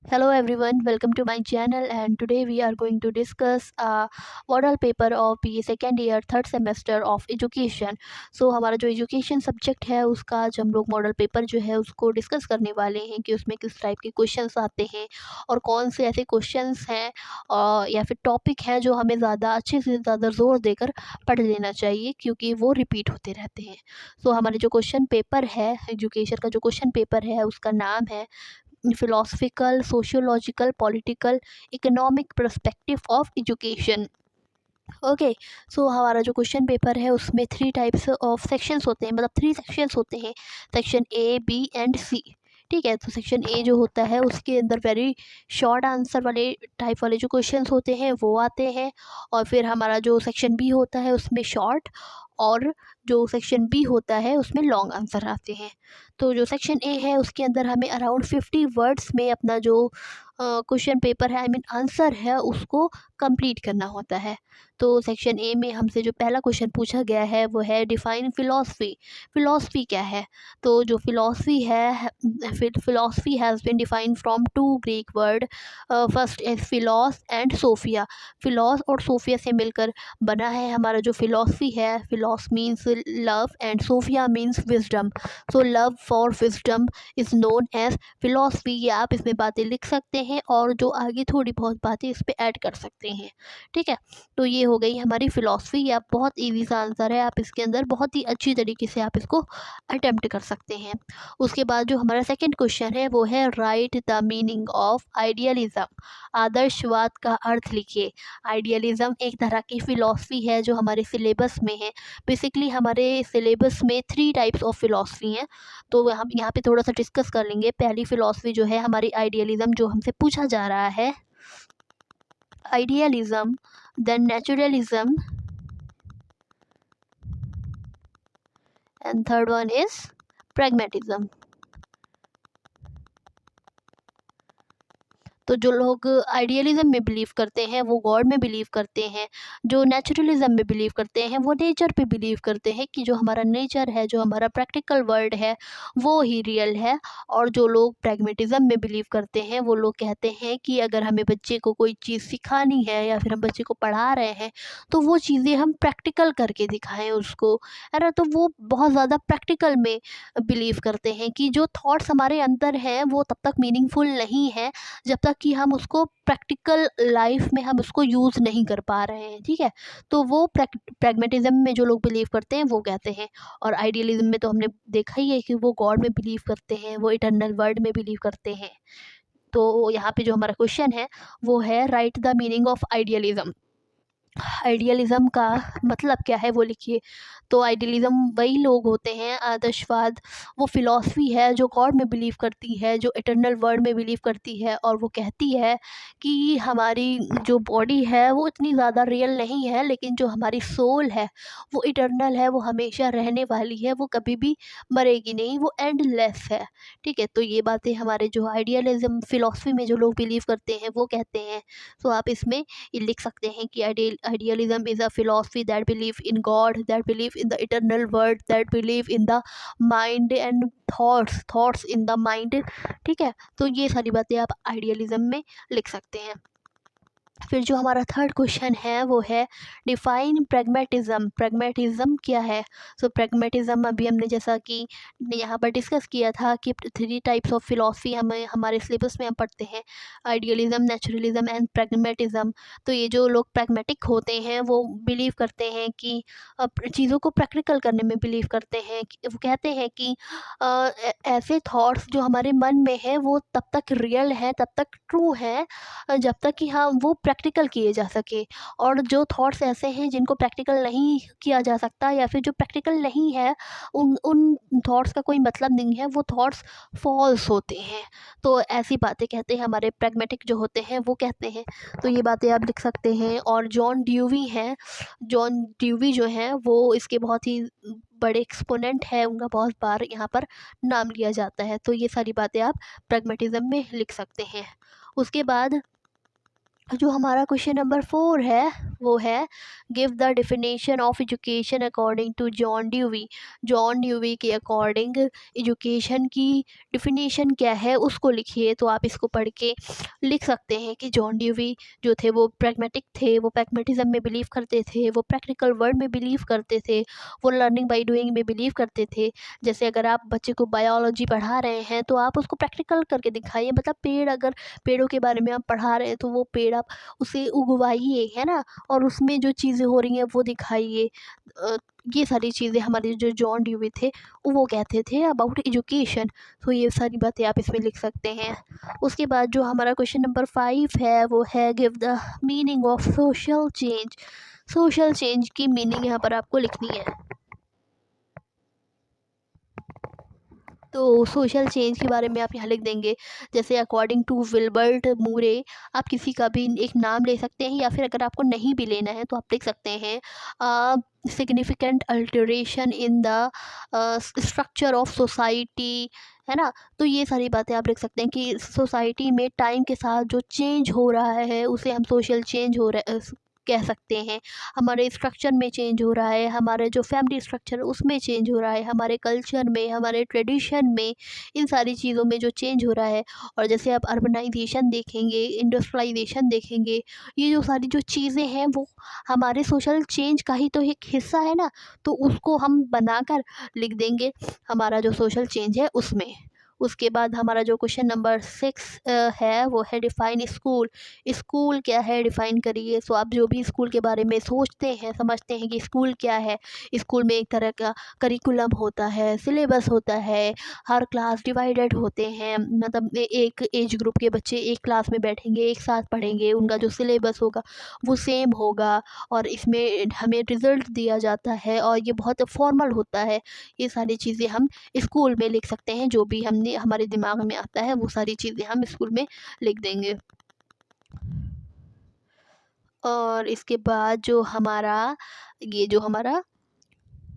Hello everyone, welcome to my channel and today we are going to discuss a model paper of BA second year third semester of education। हमारा जो education subject है उसका आज हम लोग model paper जो है उसको डिस्कस करने वाले हैं कि उसमें किस टाइप के क्वेश्चंस आते हैं और कौन से ऐसे क्वेश्चंस हैं या फिर टॉपिक हैं जो हमें ज़्यादा अच्छे से ज़्यादा ज़ोर देकर पढ़ लेना चाहिए क्योंकि वो रिपीट होते रहते हैं। हमारे जो क्वेश्चन पेपर है एजुकेशन का जो क्वेश्चन पेपर है उसका नाम है philosophical, sociological, political, economic perspective of education। Okay. हमारा जो क्वेश्चन पेपर है उसमें थ्री टाइप्स ऑफ सेक्शंस होते हैं, मतलब थ्री सेक्शंस होते हैं, सेक्शन ए बी एंड सी। ठीक है, तो सेक्शन ए जो होता है उसके अंदर वेरी शॉर्ट आंसर वाले टाइप वाले जो क्वेश्चंस होते हैं वो आते हैं, और फिर हमारा जो सेक्शन बी होता है उसमें शॉर्ट और जो सेक्शन बी होता है उसमें लॉन्ग आंसर आते हैं। तो जो सेक्शन ए है उसके अंदर हमें अराउंड 50 वर्ड्स में अपना जो क्वेश्चन पेपर है, आई मीन आंसर है, उसको कंप्लीट करना होता है। तो सेक्शन ए में हमसे जो पहला क्वेश्चन पूछा गया है वो है डिफाइन फ़िलॉसफी। फ़िलॉसफी क्या है? तो जो फ़िलॉसफी है, philosophy has been defined from two Greek word, first is philos and sophia. Philos और सोफ़िया से मिलकर बना है हमारा जो फ़िलॉसफी है। Philos means love and sophia means wisdom. Love for wisdom is known as philosophy. ये आप इसमें बातें लिख सकते हैं और जो आगे थोड़ी बहुत बातें इस पे ऐड कर सकते हैं। ठीक है? तो ये हो गई हमारी फ़िलॉसफी। या बहुत ईज़ी सा आंसर है, आप इसके अंदर बहुत ही अच्छी तरीके से आप इसको अटेम्प्ट कर सकते हैं। उसके बाद जो हमारा सेकंड क्वेश्चन है वो है राइट द मीनिंग ऑफ आइडियलिज़्म। आदर्शवाद का अर्थ लिखिए। आइडियलिज़्म एक तरह की फ़िलॉसफी है जो हमारे सिलेबस में है। बेसिकली हमारे सिलेबस में थ्री टाइप्स ऑफ फ़िलॉसफी हैं, तो हम यहाँ पे थोड़ा सा डिस्कस कर लेंगे। पहली फ़िलॉसफी जो है हमारी आइडियलिज़्म, जो हमसे पूछा जा रहा है, आइडियलिज़्म, then नेचुरलिज़्म, and third one is pragmatism। तो जो लोग आइडियलिज्म में बिलीव करते हैं वो गॉड में बिलीव करते हैं, जो नेचुरलिज्म में बिलीव करते हैं वो नेचर पे बिलीव करते हैं कि जो हमारा नेचर है, जो हमारा प्रैक्टिकल वर्ल्ड है, वो ही रियल है। और जो लोग प्रैग्मेटिज्म में बिलीव करते हैं वो लोग कहते हैं कि अगर हमें बच्चे को कोई चीज़ सिखानी है या फिर हम बच्चे को पढ़ा रहे हैं तो वो चीज़ें हम प्रैक्टिकल करके दिखाएं उसको, है ना। तो वो बहुत ज़्यादा प्रैक्टिकल में बिलीव करते हैं कि जो थॉट्स हमारे अंदर हैं वो तब तक मीनिंगफुल नहीं है जब तक कि हम उसको प्रैक्टिकल लाइफ में हम उसको यूज़ नहीं कर पा रहे हैं। ठीक है? तो वो प्रैग्मेटिज्म में जो लोग बिलीव करते हैं वो कहते हैं। और आइडियलिज्म में तो हमने देखा ही है कि वो गॉड में बिलीव करते हैं, वो इटर्नल वर्ल्ड में बिलीव करते हैं। तो यहाँ पे जो हमारा क्वेश्चन है वो है write the meaning of idealism. Idealism का मतलब क्या है वो लिखिए। तो आइडियलिज़्म वही लोग होते हैं, आदर्शवाद वो फ़िलॉसफ़ी है जो गॉड में बिलीव करती है, जो इटर्नल वर्ल्ड में बिलीव करती है, और वो कहती है कि हमारी जो बॉडी है वो इतनी ज़्यादा रियल नहीं है, लेकिन जो हमारी सोल है वो इटर्नल है, वो हमेशा रहने वाली है, वो कभी भी मरेगी नहीं, वो एंडलेस है। ठीक है? तो ये बातें हमारे जो आइडियलिज़्म फ़िलॉसफ़ी में जो लोग बिलीव करते हैं वो कहते हैं। आप इसमें ये लिख सकते हैं कि idealism is a philosophy that believe in God, that believe in the eternal world, that believe in the mind and thoughts in the mind। ठीक है? तो ये सारी बातें आप आइडियलिज्म में लिख सकते हैं। फिर जो हमारा थर्ड क्वेश्चन है वो है डिफाइन प्रैग्मेटिज्म। प्रैग्मेटिज्म क्या है? प्रैग्मेटिज्म अभी हमने जैसा कि यहाँ पर डिस्कस किया था कि थ्री टाइप्स ऑफ फिलॉसफी हमें हमारे सिलेबस में हम पढ़ते हैं, आइडियलिज्म, नेचुरलिज्म एंड प्रैग्मेटिज्म। तो ये जो लोग प्रैग्मेटिक होते हैं वो बिलीव करते हैं कि चीज़ों को प्रैक्टिकल करने में बिलीव करते हैं। वो कहते हैं कि ऐसे थॉट्स जो हमारे मन में है वो तब तक रियल है, तब तक ट्रू है, जब तक कि हाँ वो प्रैक्टिकल किए जा सके। और जो थॉट्स ऐसे हैं जिनको प्रैक्टिकल नहीं किया जा सकता या फिर जो प्रैक्टिकल नहीं है, उन उन थॉट्स का कोई मतलब नहीं है, वो थॉट्स फॉल्स होते हैं। तो ऐसी बातें कहते हैं हमारे प्रैग्मेटिक जो होते हैं वो कहते हैं। तो ये बातें आप लिख सकते हैं। और जॉन ड्यूवी हैं, जॉन ड्यूवी जो हैं वो इसके बहुत ही बड़े एक्सपोनेंट है, उनका बहुत बार यहाँ पर नाम लिया जाता है। तो ये सारी बातें आप प्रैग्मेटिज्म में लिख सकते हैं। उसके बाद जो हमारा क्वेश्चन नंबर 4 है वो है give the definition of education according to John Dewey. John Dewey के अकॉर्डिंग एजुकेशन की डेफिनेशन क्या है उसको लिखिए। तो आप इसको पढ़ के लिख सकते हैं कि जॉन ड्यूवी जो थे वो प्रैग्मेटिक थे, वो प्रैग्मेटिज्म में बिलीव करते थे, वो प्रैक्टिकल वर्ल्ड में बिलीव करते थे, वो लर्निंग बाय डूइंग में बिलीव करते थे। जैसे अगर आप बच्चे को बायोलॉजी पढ़ा रहे हैं तो आप उसको प्रैक्टिकल करके दिखाइए। मतलब अगर पेड़ों के बारे में आप पढ़ा रहे हैं तो वो पेड़ आप उसे उगवाइए, है ना? और उसमें जो चीज़ें हो रही हैं वो दिखाइए। अ, ये सारी चीज़ें हमारे जो जॉन ड्यूवी थे वो कहते थे अबाउट एजुकेशन। तो ये सारी बातें आप इसमें लिख सकते हैं। उसके बाद जो हमारा क्वेश्चन नंबर 5 है वो है give the meaning of social change. Social change की मीनिंग यहाँ पर आपको लिखनी है। तो सोशल चेंज के बारे में आप यहाँ लिख देंगे। जैसे अकॉर्डिंग टू विल्बर्ट मूरे, आप किसी का भी एक नाम ले सकते हैं या फिर अगर आपको नहीं भी लेना है तो आप लिख सकते हैं significant alteration in the structure of society, है ना? तो ये सारी बातें आप लिख सकते हैं कि सोसाइटी में टाइम के साथ जो चेंज हो रहा है उसे हम सोशल चेंज हो रहा कह सकते हैं। हमारे स्ट्रक्चर में चेंज हो रहा है, हमारे जो फैमिली स्ट्रक्चर है उसमें चेंज हो रहा है, हमारे कल्चर में, हमारे ट्रेडिशन में, इन सारी चीज़ों में जो चेंज हो रहा है। और जैसे आप अर्बनाइजेशन देखेंगे, इंडस्ट्रियलाइजेशन देखेंगे, ये जो सारी जो चीज़ें हैं वो हमारे सोशल चेंज का ही तो एक हिस्सा है ना। तो उसको हम बनाकर लिख देंगे हमारा जो सोशल चेंज है उसमें। उसके बाद हमारा जो क्वेश्चन नंबर 6 है वो है डिफ़ाइन स्कूल। स्कूल क्या है डिफ़ाइन करिए। सो आप जो भी स्कूल के बारे में सोचते हैं, समझते हैं कि स्कूल क्या है, स्कूल में एक तरह का करिकुलम होता है, सिलेबस होता है, हर क्लास डिवाइडेड होते हैं। मतलब एक एज ग्रुप के बच्चे एक क्लास में बैठेंगे, एक साथ पढ़ेंगे, उनका जो सिलेबस होगा वो सेम होगा और इसमें हमें रिज़ल्ट दिया जाता है और ये बहुत फॉर्मल होता है। ये सारी चीज़ें हम स्कूल में लिख सकते हैं। जो भी हमने हमारे दिमाग में आता है वो सारी चीज़ें हम स्कूल में लिख देंगे। और इसके बाद जो हमारा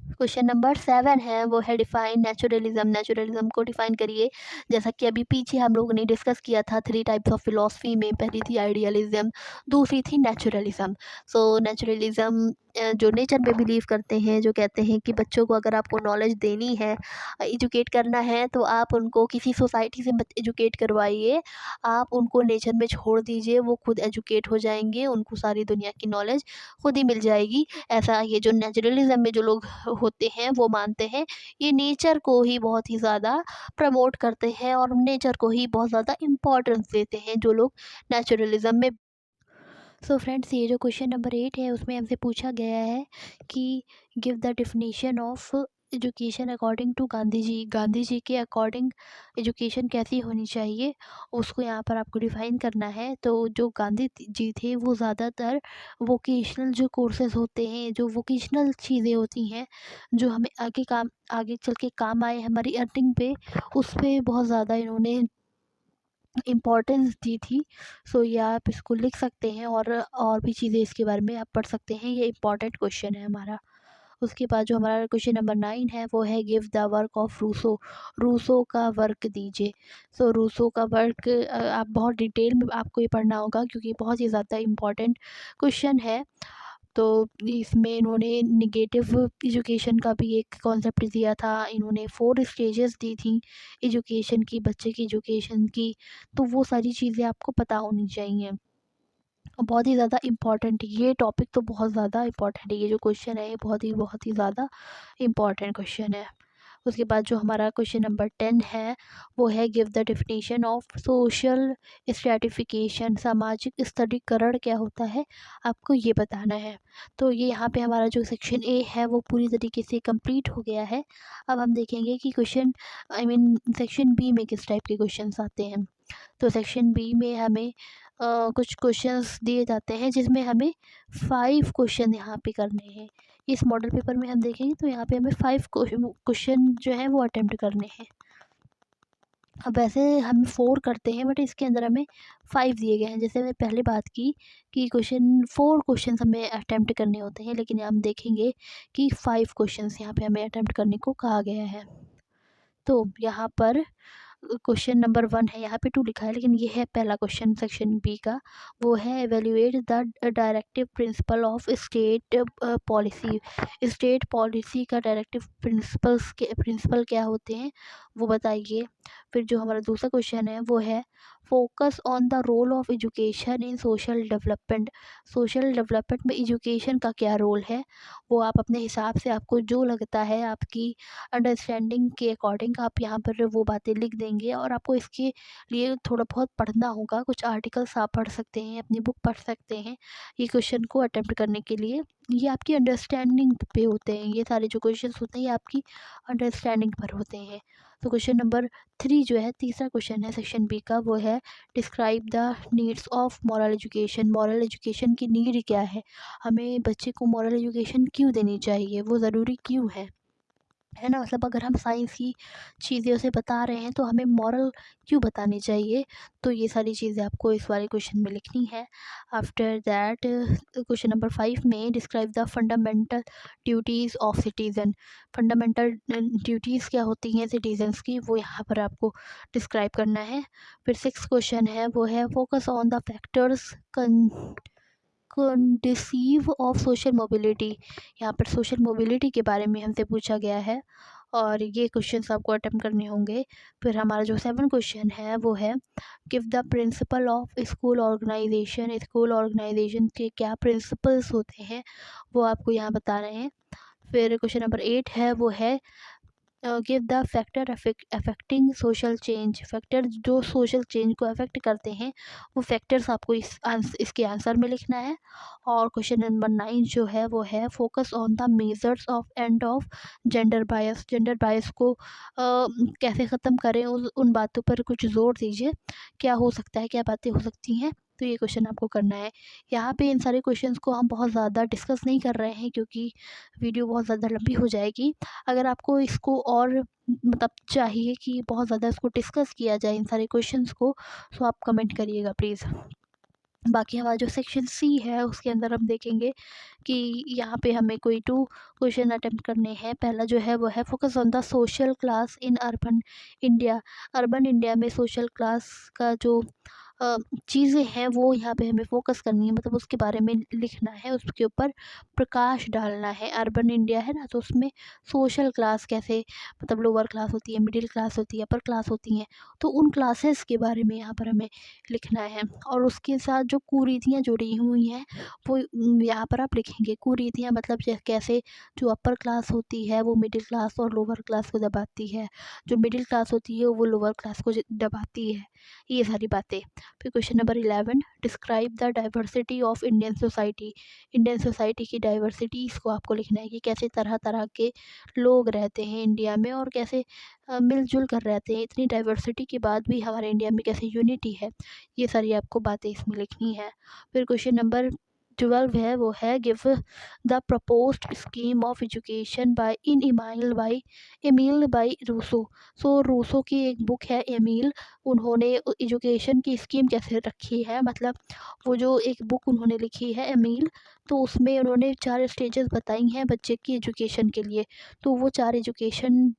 क्वेश्चन नंबर 7 है वो है डिफाइन नेचुरलिज्म। नेचुरलिज्म को डिफाइन करिए। जैसा कि अभी पीछे हम लोगों ने डिस्कस किया था 3 टाइप्स ऑफ फिलॉसफी में, पहली थी आइडियलिज्म, दूसरी थी नेचुरलिज्म। सो नेचुरलिज्म जो नेचर में बिलीव करते हैं, जो कहते हैं कि बच्चों को अगर आपको नॉलेज देनी है, एजुकेट करना है तो आप उनको किसी सोसाइटी से मत एजुकेट करवाइए। आप उनको नेचर में छोड़ दीजिए, वो खुद एजुकेट हो जाएँगे, उनको सारी दुनिया की नॉलेज खुद ही मिल जाएगी। ऐसा ये जो नेचुरलिज्म में जो लोग होते हैं वो मानते हैं, ये नेचर को ही बहुत ही ज़्यादा प्रमोट करते हैं और नेचर को ही बहुत ज़्यादा इम्पोर्टेंस देते हैं जो लोग नेचुरलिज्म में। सो फ्रेंड्स, ये जो क्वेश्चन नंबर 8 है उसमें हमसे पूछा गया है कि give the definition of education according to Gandhi ji. Gandhi ji के अकॉर्डिंग एजुकेशन कैसी होनी चाहिए उसको यहाँ पर आपको डिफ़ाइन करना है। तो जो गांधी जी थे वो ज़्यादातर वोकेशनल जो कोर्सेज होते हैं, जो वोकेशनल चीज़ें होती हैं, जो हमें आगे चल के काम आए हमारी अर्निंग पे, उस पे बहुत ज़्यादा इन्होंने इम्पोर्टेंस दी थी। सो ये आप इसको लिख सकते हैं और भी चीज़ें इसके बारे में आप पढ़ सकते हैं। ये इम्पॉर्टेंट क्वेश्चन है हमारा। उसके बाद जो हमारा क्वेश्चन नंबर 9 है वो है give the work of Rousseau. Rousseau का वर्क दीजिए। सो रूसो का वर्क आप बहुत डिटेल में आपको ये पढ़ना होगा क्योंकि बहुत ही ज़्यादा इम्पोर्टेंट क्वेश्चन है। तो इसमें इन्होंने नेगेटिव एजुकेशन का भी एक कॉन्सेप्ट दिया था। इन्होंने 4 स्टेजेस दी थी एजुकेशन की, बच्चे की एजुकेशन की। तो वो सारी चीज़ें आपको पता होनी चाहिए। और बहुत ही ज़्यादा इम्पोर्टेंट ये टॉपिक तो बहुत ज़्यादा इम्पोर्टेंट है। ये जो क्वेश्चन है ये बहुत ही ज़्यादा इम्पोर्टेंट क्वेश्चन है। उसके बाद जो हमारा क्वेश्चन नंबर 10 है वो है give the definition of social stratification. सामाजिक स्तरीकरण क्या होता है आपको ये बताना है। तो ये यहाँ पे हमारा जो सेक्शन ए है वो पूरी तरीके से कंप्लीट हो गया है। अब हम देखेंगे कि क्वेश्चन सेक्शन बी में किस टाइप के क्वेश्चंस आते हैं। तो सेक्शन बी में हमें कुछ क्वेश्चंस दिए जाते हैं जिसमें हमें 5 क्वेश्चन यहाँ पे करने हैं। इस मॉडल पेपर में हम देखेंगे तो यहाँ पे हमें 5 क्वेश्चन जो है वो अटेम्प्ट करने हैं। अब वैसे हम 4 करते हैं बट इसके अंदर हमें 5 दिए गए हैं। जैसे मैंने पहले बात की कि 4 क्वेश्चंस हमें अटेम्प्ट करने होते हैं, लेकिन हम देखेंगे कि 5 क्वेश्चंस यहाँ पे हमें अटेम्प्ट करने को कहा गया है। तो यहाँ पर क्वेश्चन नंबर 1 है, यहाँ पे 2 लिखा है लेकिन ये है पहला क्वेश्चन सेक्शन बी का। वो है evaluate the directive principle of state policy. State policy का डायरेक्टिव प्रिंसिपल क्या होते हैं वो बताइए। फिर जो हमारा दूसरा क्वेश्चन है वो है focus on the role of education in social development. Social development में एजुकेशन का क्या रोल है वो आप अपने हिसाब से, आपको जो लगता है आपकी अंडरस्टैंडिंग के अकॉर्डिंग आप यहाँ पर वो बातें लिख देंगे। और आपको इसके लिए थोड़ा बहुत पढ़ना होगा, कुछ आर्टिकल्स आप पढ़ सकते हैं, अपनी बुक पढ़ सकते हैं ये क्वेश्चन को अटेम्प्ट करने के लिए। ये आपकी अंडरस्टैंडिंग पे होते हैं, ये सारे जो क्वेश्चन होते हैं ये आपकी अंडरस्टैंडिंग पर होते हैं। तो क्वेश्चन नंबर 3 जो है, तीसरा क्वेश्चन है सेक्शन बी का, वो है describe the needs of moral education. Moral education की नीड क्या है, हमें बच्चे को मॉरल एजुकेशन क्यों देनी चाहिए, वो ज़रूरी क्यों है ना। मतलब अगर हम साइंस की चीज़ें उसे बता रहे हैं तो हमें मॉरल क्यों बतानी चाहिए। तो ये सारी चीज़ें आपको इस वाले क्वेश्चन में लिखनी है। आफ्टर दैट क्वेश्चन नंबर 5 में describe the fundamental duties of citizen. Fundamental duties क्या होती हैं सिटीजन्स की, वो यहाँ पर आपको डिस्क्राइब करना है। फिर 6 क्वेश्चन है वो है focus on the factors conducive of social mobility. यहाँ पर सोशल मोबिलिटी के बारे में हमसे पूछा गया है और ये क्वेश्चंस आपको अटेम्प्ट करने होंगे। फिर हमारा जो 7 क्वेश्चन है वो है give the principle of school organization. School organization के क्या प्रिंसिपल्स होते हैं वो आपको यहाँ बता रहे हैं। फिर क्वेश्चन नंबर 8 है वो है give the factor affecting social change. Factor जो सोशल चेंज को अफेक्ट करते हैं वो फैक्टर्स आपको इसके आंसर में लिखना है। और क्वेश्चन नंबर 9 जो है वो है focus on the measures of end of gender bias. Gender bias को कैसे ख़त्म करें, उन बातों पर कुछ जोर दीजिए, क्या हो सकता है, क्या बातें हो सकती हैं। तो ये क्वेश्चन आपको करना है। यहाँ पे इन सारे क्वेश्चंस को हम बहुत ज़्यादा डिस्कस नहीं कर रहे हैं क्योंकि वीडियो बहुत ज़्यादा लंबी हो जाएगी। अगर आपको इसको और मतलब चाहिए कि बहुत ज़्यादा इसको डिस्कस किया जाए इन सारे क्वेश्चंस को, तो आप कमेंट करिएगा प्लीज़। बाकी हमारा जो सेक्शन सी है उसके अंदर हम देखेंगे कि यहाँ पे हमें कोई 2 क्वेश्चन अटेम्प्ट करने हैं। पहला जो है वो है focus on the social class in urban India. Urban India में सोशल क्लास का जो चीज़ें हैं वो यहाँ पे हमें फ़ोकस करनी है, मतलब उसके बारे में लिखना है, उसके ऊपर प्रकाश डालना है। अर्बन इंडिया है ना, तो उसमें सोशल क्लास कैसे, मतलब लोअर क्लास होती है, मिडिल क्लास होती है, अपर क्लास होती हैं, तो उन क्लासेस के बारे में यहाँ पर हमें लिखना है। और उसके साथ जो कुरीतियाँ जुड़ी हुई हैं वो यहाँ पर आप लिखेंगे। कुरीतियाँ मतलब कैसे जो अपर क्लास होती है वो मिडिल क्लास और लोअर क्लास को दबाती है, जो मिडिल क्लास होती है वो लोअर क्लास को दबाती है, ये सारी बातें। फिर question number 11 describe the diversity of Indian society. Indian society की डाइवर्सिटीज़ को आपको लिखना है कि कैसे तरह तरह के लोग रहते हैं इंडिया में और कैसे मिलजुल कर रहते हैं। इतनी डाइवर्सिटी के बाद भी हमारे इंडिया में कैसे यूनिटी है, ये सारी आपको बातें इसमें लिखनी है। फिर क्वेश्चन नंबर 12 है वो है give the proposed scheme of education by Emile by Rousseau. So Rousseau की एक बुक है एमिल, उन्होंने एजुकेशन की स्कीम कैसे रखी है, मतलब वो जो एक बुक उन्होंने लिखी है एमिल, तो उसमें उन्होंने 4 स्टेजेस बताई हैं बच्चे की एजुकेशन के लिए। तो वो 4 एजुकेशन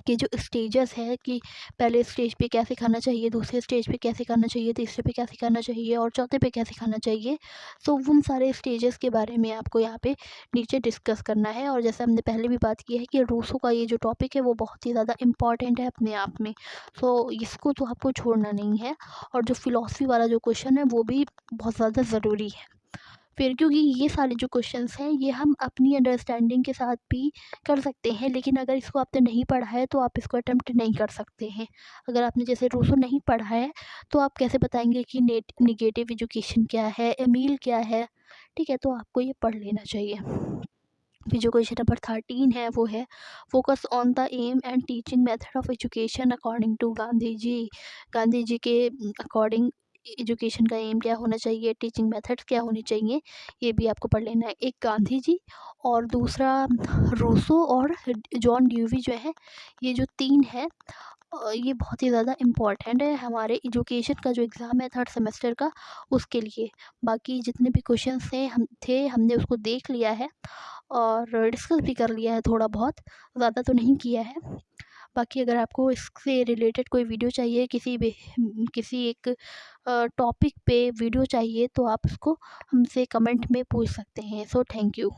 के जो स्टेजेस हैं कि पहले स्टेज पे कैसे खाना चाहिए, दूसरे स्टेज पे कैसे खाना चाहिए, तीसरे पे कैसे खाना चाहिए और चौथे पे कैसे खाना चाहिए। तो उन सारे स्टेजेस के बारे में आपको यहाँ पे नीचे डिस्कस करना है। और जैसे हमने पहले भी बात की है कि रूसो का ये जो टॉपिक है वो बहुत ही ज़्यादा इम्पॉर्टेंट है अपने आप में, तो इसको तो आपको छोड़ना नहीं है। और जो फ़िलॉसफी वाला जो क्वेश्चन है वो भी बहुत ज़्यादा ज़रूरी है। फिर क्योंकि ये सारे जो क्वेश्चंस हैं ये हम अपनी अंडरस्टैंडिंग के साथ भी कर सकते हैं, लेकिन अगर इसको आपने नहीं पढ़ा है तो आप इसको अटेम्प्ट नहीं कर सकते हैं। अगर आपने जैसे रूसो नहीं पढ़ा है तो आप कैसे बताएंगे कि निगेटिव एजुकेशन क्या है, एमील क्या है, ठीक है, तो आपको ये पढ़ लेना चाहिए। फिर जो क्वेश्चन नंबर 13 है वो है focus on the aim and teaching method of education according to Gandhi ji. Gandhi ji के अकॉर्डिंग एजुकेशन का एम क्या होना चाहिए, टीचिंग मेथड्स क्या होनी चाहिए, ये भी आपको पढ़ लेना है। एक गांधी जी और दूसरा रूसो और जॉन ड्यूवी जो है, ये जो 3 है ये बहुत ही ज़्यादा इम्पॉर्टेंट है हमारे एजुकेशन का जो एग्ज़ाम है थर्ड सेमेस्टर का, उसके लिए। बाकी जितने भी क्वेश्चंस हमने उसको देख लिया है और डिस्कस भी कर लिया है थोड़ा बहुत, ज़्यादा तो नहीं किया है। बाकी अगर आपको इससे रिलेटेड कोई वीडियो चाहिए, किसी एक टॉपिक पे वीडियो चाहिए, तो आप उसको हमसे कमेंट में पूछ सकते हैं। So thank you.